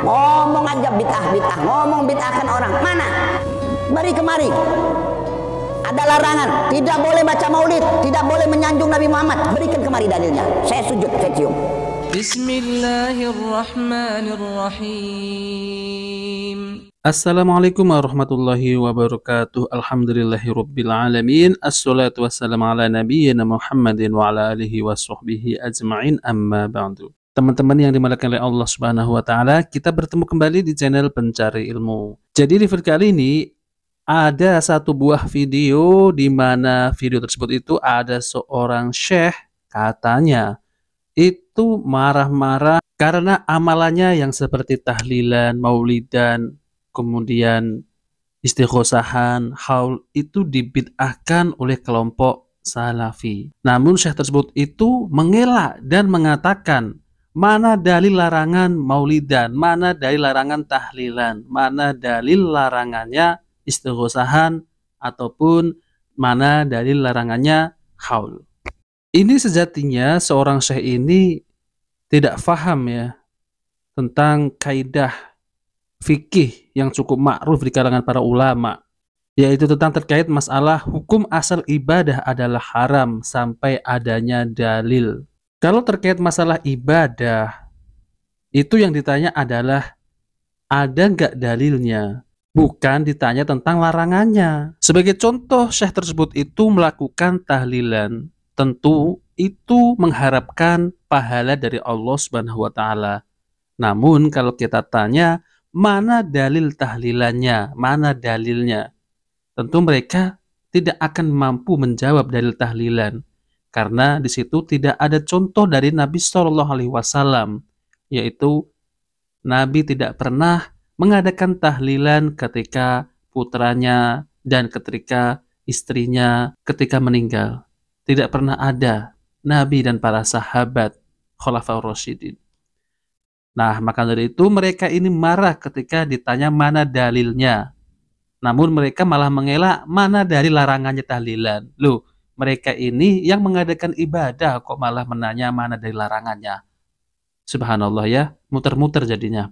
Ngomong aja bid'ah, ngomong bid'ahkan orang. Mana? Beri kemari. Ada larangan, tidak boleh baca maulid, tidak boleh menyanjung Nabi Muhammad. Berikan kemari dalilnya. Saya sujud, saya cium. Bismillahirrahmanirrahim. Assalamualaikum warahmatullahi wabarakatuh. Alhamdulillahirabbil alamin. Assalatu wassalamu ala nabiyyina Muhammadin wa ala alihi washabbihi ajma'in. Amma ba'du. Teman-teman yang dimuliakan oleh Allah Subhanahu wa taala, kita bertemu kembali di channel Pencari Ilmu. Jadi di video kali ini ada satu buah video di mana video tersebut itu ada seorang syekh katanya itu marah-marah karena amalannya yang seperti tahlilan, maulidan, kemudian istighosahan, haul itu dibid'ahkan oleh kelompok salafi. Namun syekh tersebut itu mengelak dan mengatakan, mana dalil larangan maulidan, mana dalil larangan tahlilan, mana dalil larangannya istighosahan, ataupun mana dalil larangannya haul. Ini sejatinya seorang syekh ini tidak faham ya tentang kaidah fikih yang cukup ma'ruf di kalangan para ulama, yaitu tentang terkait masalah hukum asal ibadah adalah haram sampai adanya dalil. Kalau terkait masalah ibadah, itu yang ditanya adalah ada nggak dalilnya, bukan ditanya tentang larangannya. Sebagai contoh, syekh tersebut itu melakukan tahlilan, tentu itu mengharapkan pahala dari Allah Subhanahu wa taala. Namun kalau kita tanya, mana dalil tahlilannya, mana dalilnya? Tentu mereka tidak akan mampu menjawab dalil tahlilan karena di situ tidak ada contoh dari Nabi Shallallahu alaihi wasallam, yaitu Nabi tidak pernah mengadakan tahlilan ketika putranya dan ketika istrinya ketika meninggal. Tidak pernah ada Nabi dan para sahabat Khulafaur Rasyidin. Nah, maka dari itu mereka ini marah ketika ditanya mana dalilnya. Namun mereka malah mengelak mana dari larangannya tahlilan. Loh, mereka ini yang mengadakan ibadah kok malah menanya mana dari larangannya. Subhanallah ya, muter-muter jadinya.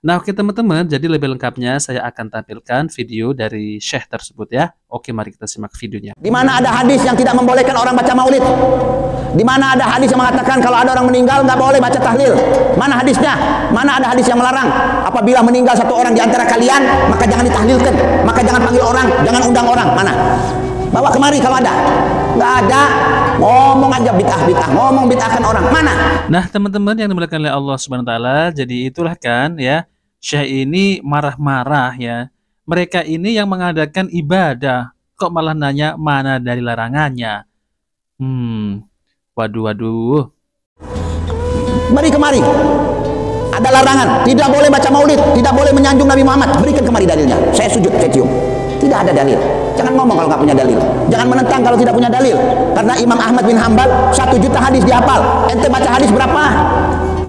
Nah, oke teman-teman, jadi lebih lengkapnya saya akan tampilkan video dari syekh tersebut ya. Oke, mari kita simak videonya. Di mana ada hadis yang tidak membolehkan orang baca maulid? Di mana ada hadis yang mengatakan kalau ada orang meninggal nggak boleh baca tahlil? Mana hadisnya? Mana ada hadis yang melarang? Apabila meninggal satu orang di antara kalian, maka jangan ditahlilkan, maka jangan panggil orang, jangan undang orang. Mana? Bawa kemari kalau ada. Nggak ada. Ngomong aja bid'ah, ngomong bid'ahkan orang. Mana? Nah, teman-teman yang dimuliakan oleh Allah Subhanahu wa taala, jadi itulah kan ya, syekh ini marah-marah ya. Mereka ini yang mengadakan ibadah, kok malah nanya mana dari larangannya. Waduh. Beri kemari. Ada larangan, tidak boleh baca maulid, tidak boleh menyanjung Nabi Muhammad. Berikan kemari dalilnya. Saya sujud, saya cium. Tidak ada dalil. Jangan ngomong kalau nggak punya dalil. Jangan menentang kalau tidak punya dalil. Karena Imam Ahmad bin Hambal 1 juta hadis dihafal. Ente baca hadis berapa?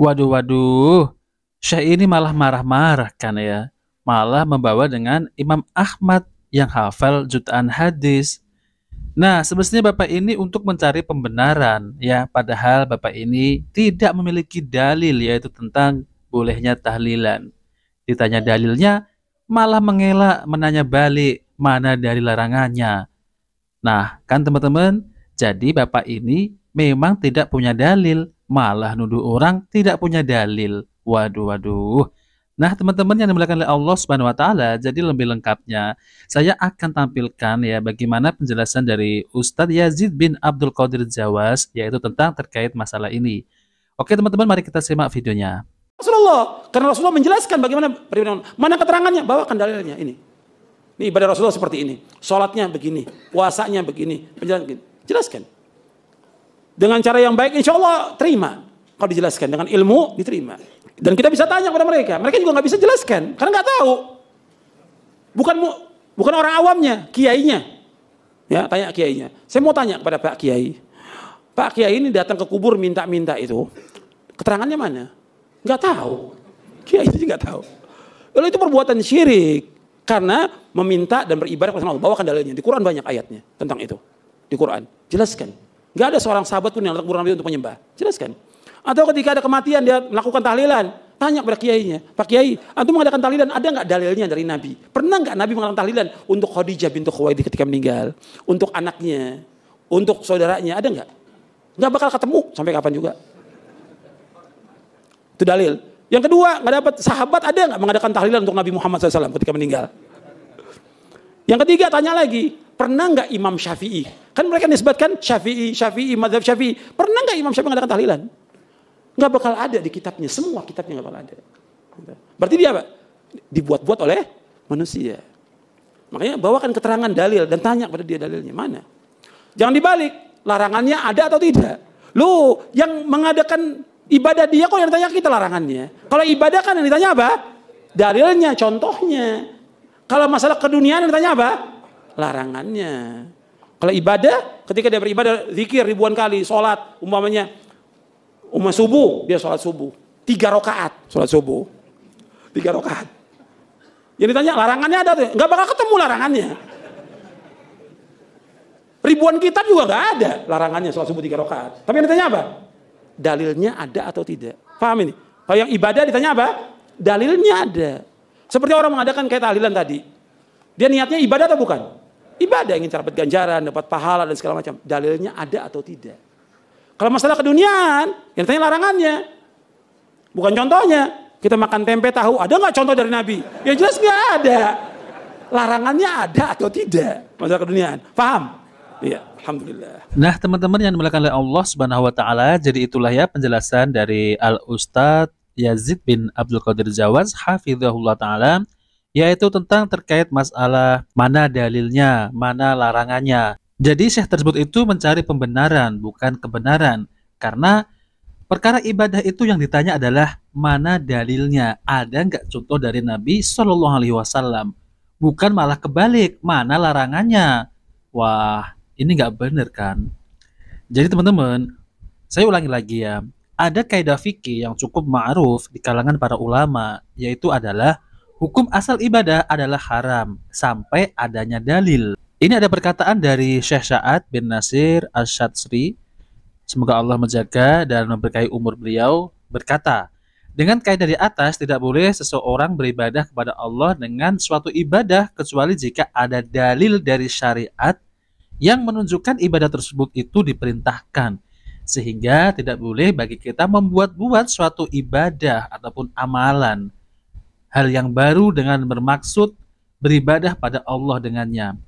Waduh. Syekh ini malah marah-marah kan ya. Malah membawa dengan Imam Ahmad yang hafal jutaan hadis. Nah, semestinya Bapak ini untuk mencari pembenaran ya, padahal Bapak ini tidak memiliki dalil yaitu tentang bolehnya tahlilan. Ditanya dalilnya, malah mengelak menanya balik mana dari larangannya. Nah, kan teman-teman, jadi Bapak ini memang tidak punya dalil, malah nuduh orang tidak punya dalil. Waduh. Nah, teman-teman yang dimuliakan oleh Allah Subhanahu wa taala, jadi lebih lengkapnya saya akan tampilkan ya bagaimana penjelasan dari Ustadz Yazid bin Abdul Qadir Jawas yaitu tentang terkait masalah ini. Oke, teman-teman, mari kita simak videonya. Rasulullah, karena Rasulullah menjelaskan bagaimana mana keterangannya, bawakan dalilnya ini. Ini ibadah Rasulullah seperti ini, sholatnya begini, puasanya begini, penjelasan begini. Jelaskan. Dengan cara yang baik, insya Allah terima. Kalau dijelaskan dengan ilmu, diterima. Dan kita bisa tanya kepada mereka. Mereka juga nggak bisa jelaskan, karena nggak tahu. Bukan orang awamnya, kiainya. Ya, tanya kiainya. Saya mau tanya kepada Pak Kiai. Pak Kiai ini datang ke kubur minta-minta itu. Keterangannya mana? Nggak tahu. Kiai itu nggak tahu. Lalu itu perbuatan syirik. Karena meminta dan beribadah kepada Allah. Bawakan dalilnya. Di Quran banyak ayatnya tentang itu. Di Quran. Jelaskan. Nggak ada seorang sahabat pun yang datang ke kuburan Nabi untuk menyembah. Jelaskan. Atau ketika ada kematian dia melakukan tahlilan. tanya pada kiainya, Pak Kiai, antum mengadakan tahlilan, ada nggak dalilnya dari Nabi? Pernah nggak Nabi mengadakan tahlilan untuk Khadijah bintu Khuwailid ketika meninggal, untuk anaknya, untuk saudaranya, ada nggak? Nggak bakal ketemu sampai kapan juga. Itu dalil. Yang kedua, nggak dapat sahabat ada nggak mengadakan tahlilan untuk Nabi Muhammad SAW ketika meninggal? Yang ketiga, tanya lagi, pernah nggak Imam Syafi'i? Kan mereka nisbatkan Syafi'i, mazhab Syafi'i. Pernah nggak Imam Syafi'i mengadakan tahlilan? Nggak bakal ada di kitabnya, semua kitabnya nggak bakal ada. Berarti dia apa? Dibuat-buat oleh manusia. Makanya bawakan keterangan dalil dan tanya pada dia dalilnya mana. Jangan dibalik, larangannya ada atau tidak. Lu yang mengadakan ibadah dia kok yang ditanya kita larangannya. Kalau ibadah kan yang ditanya apa? Dalilnya, contohnya. Kalau masalah keduniaan yang ditanya apa? Larangannya. Kalau ibadah, ketika dia beribadah, zikir ribuan kali, sholat, umpamanya subuh, dia sholat subuh 3 rakaat, sholat subuh 3 rakaat. Yang ditanya larangannya ada tuh? Nggak bakal ketemu larangannya. Ribuan kitab juga nggak ada larangannya sholat subuh 3 rakaat. Tapi yang ditanya apa? Dalilnya ada atau tidak? Paham ini? Kalau yang ibadah ditanya apa? Dalilnya ada. Seperti orang mengadakan kayak tahlilan tadi. Dia niatnya ibadah atau bukan? Ibadah, ingin dapat ganjaran, dapat pahala dan segala macam. Dalilnya ada atau tidak? Kalau masalah keduniaan, yang tanya larangannya. Bukan contohnya. Kita makan tempe tahu, ada nggak contoh dari Nabi? Ya jelas nggak ada. Larangannya ada atau tidak? Masalah keduniaan. Paham? Iya, alhamdulillah. Nah, teman-teman yang dimuliakan oleh Allah Subhanahu wa taala, jadi itulah ya penjelasan dari Al-Ustadz Yazid bin Abdul Qadir Jawaz hafizahullah taala, yaitu tentang terkait masalah mana dalilnya, mana larangannya. Jadi syekh tersebut itu mencari pembenaran, bukan kebenaran. Karena perkara ibadah itu yang ditanya adalah mana dalilnya, ada nggak contoh dari Nabi Shallallahu Alaihi Wasallam, bukan malah kebalik, mana larangannya. Wah, ini nggak bener kan? Jadi teman-teman, saya ulangi lagi ya, ada kaidah fikih yang cukup ma'ruf di kalangan para ulama, yaitu adalah hukum asal ibadah adalah haram sampai adanya dalil. Ini ada perkataan dari Syekh Sa'ad bin Nasir Asy-Syatsri, semoga Allah menjaga dan memberkahi umur beliau, berkata, dengan kaidah di atas tidak boleh seseorang beribadah kepada Allah dengan suatu ibadah kecuali jika ada dalil dari syariat yang menunjukkan ibadah tersebut itu diperintahkan, sehingga tidak boleh bagi kita membuat-buat suatu ibadah ataupun amalan, hal yang baru dengan bermaksud beribadah pada Allah dengannya.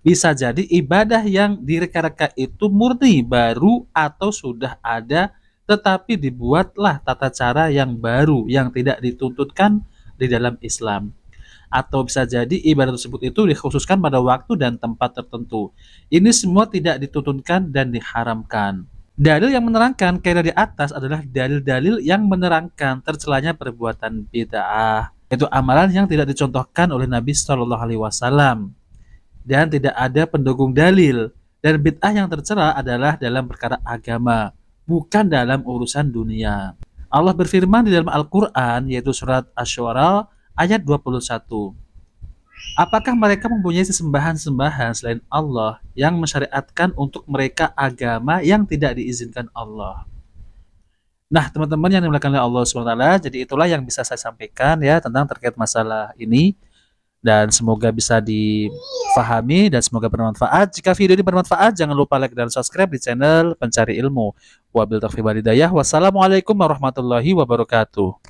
Bisa jadi ibadah yang direka-reka itu murni baru atau sudah ada, tetapi dibuatlah tata cara yang baru yang tidak dituntutkan di dalam Islam. Atau bisa jadi ibadah tersebut itu dikhususkan pada waktu dan tempat tertentu. Ini semua tidak dituntunkan dan diharamkan. Dalil yang menerangkan kaidah di atas adalah dalil-dalil yang menerangkan tercelanya perbuatan bid'ah, yaitu amalan yang tidak dicontohkan oleh Nabi Shallallahu Alaihi Wasallam dan tidak ada pendukung dalil. Dan bid'ah yang tercela adalah dalam perkara agama, bukan dalam urusan dunia. Allah berfirman di dalam Al-Quran, yaitu surat Asy-Syu'ara ayat 21. Apakah mereka mempunyai sesembahan-sembahan selain Allah yang mensyariatkan untuk mereka agama yang tidak diizinkan Allah? Nah, teman-teman yang dimuliakan oleh Allah SWT, jadi itulah yang bisa saya sampaikan ya tentang terkait masalah ini. Dan semoga bisa difahami dan semoga bermanfaat. Jika video ini bermanfaat, jangan lupa like dan subscribe di channel Pencari Ilmu. Wabil taufiq wal hidayah. Wassalamualaikum warahmatullahi wabarakatuh.